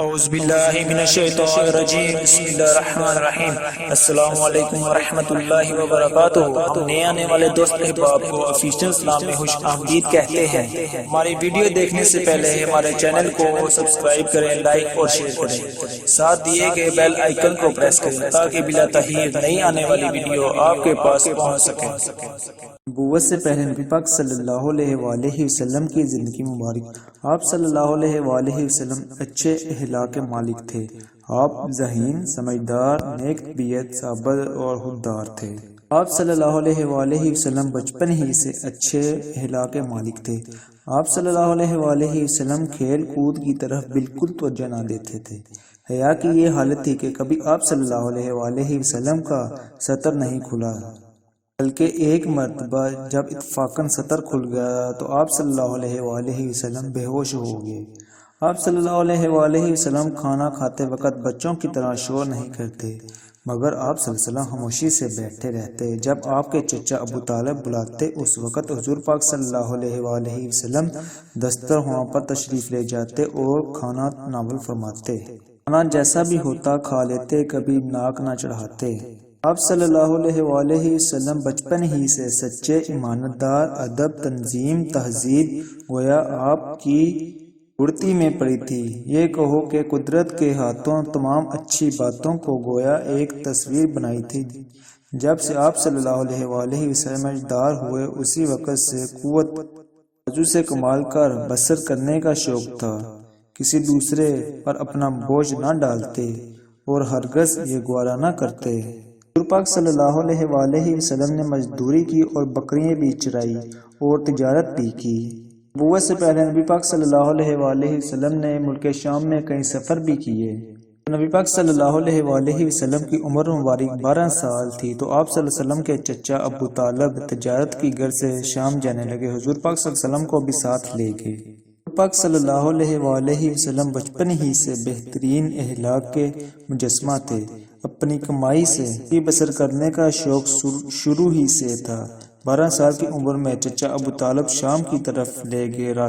اعوذ باللہ من الشیطان الرجیم بسم اللہ الرحمن الرحیم السلام علیکم ورحمۃ اللہ وبرکاتہ۔ نئے آنے والے دوست احباب کو آفیشیل اسلام میں خوش آمدید کہتے ہیں۔ ہماری ویڈیو دیکھنے سے پہلے ہمارے چینل کو سبسکرائب کریں، لائک اور شیئر کریں، ساتھ دیے گئے بیل آئیکن کو پریس کریں تاکہ بلا تاخیر نئی آنے والی ویڈیو آپ کے پاس پہنچ سکے۔ نبوت سے پہلے نبی پاک صلی اللہ علیہ وآلہ وسلم کی زندگی مبارک۔ آپ صلی اللہ علیہ وآلہ وسلم اچھے اخلاق کے مالک تھے۔ آپ ذہین، سمجھدار، نیک طبیعت، صابر اور خوددار تھے۔ آپ صلی اللہ علیہ وآلہ وسلم بچپن ہی سے اچھے اخلاق کے مالک تھے۔ آپ صلی اللہ علیہ وآلہ وسلم کھیل کود کی طرف بالکل توجہ نہ دیتے تھے۔ حیا کی یہ حالت تھی کہ کبھی آپ صلی اللہ علیہ وآلہ وسلم کا سطر نہیں کھلا، بلکہ ایک مرتبہ جب اتفاقاً سطر کھل گیا تو آپ صلی اللہ علیہ وآلہ وسلم بے ہوش ہو گئے۔ آپ صلی اللہ علیہ وآلہ وسلم کھانا کھاتے وقت بچوں کی طرح شور نہیں کرتے، مگر آپ صلی اللہ علیہ وسلم خاموشی سے بیٹھے رہتے۔ جب آپ کے چچا ابو طالب بلاتے اس وقت حضور پاک صلی اللہ علیہ وآلہ وسلم دسترخواں پر تشریف لے جاتے اور کھانا ناول فرماتے۔ کھانا جیسا بھی ہوتا کھا لیتے، کبھی ناک نہ چڑھاتے۔ آپ صلی اللہ علیہ وآلہ وسلم بچپن ہی سے سچے، ایمانت دار، ادب، تنظیم، تہذیب گویا آپ کی اڑتی میں پڑی تھی۔ یہ کہو کہ قدرت کے ہاتھوں تمام اچھی باتوں کو گویا ایک تصویر بنائی تھی۔ جب سے آپ صلی اللہ علیہ وآلہ وسلم سمجھدار ہوئے، اسی وقت سے قوت بازو سے کمال کر بسر کرنے کا شوق تھا۔ کسی دوسرے پر اپنا بوجھ نہ ڈالتے اور ہرگز یہ گوارا نہ کرتے۔ حضور پاک صلی اللہ علیہ وآلہ وسلم نے مزدوری کی اور بکریاں بھی چرائی اور تجارت بھی کی۔ نبوت سے پہلے نبی پاک صلی اللہ علیہ وآلہ وسلم نے ملک شام میں کئی سفر بھی کیے۔ نبی پاک صلی اللہ علیہ وآلہ وسلم کی عمر مبارک 12 سال تھی تو آپ صلی اللہ علیہ وسلم کے چچا ابو طالب تجارت کی غرض سے شام جانے لگے۔ حضور پاک صلی اللہ علیہ وسلم کو بھی ساتھ لے گئے۔ حضور پاک صلی اللہ علیہ وآلہ وسلم بچپن ہی سے بہترین اخلاق کے مجسمہ تھے۔ اپنی کمائی سے بسر کرنے کا شوق شروع ہی سے تھا۔ 12 سال کی عمر میں چچا ابو طالب شام کی طرف لے گئے۔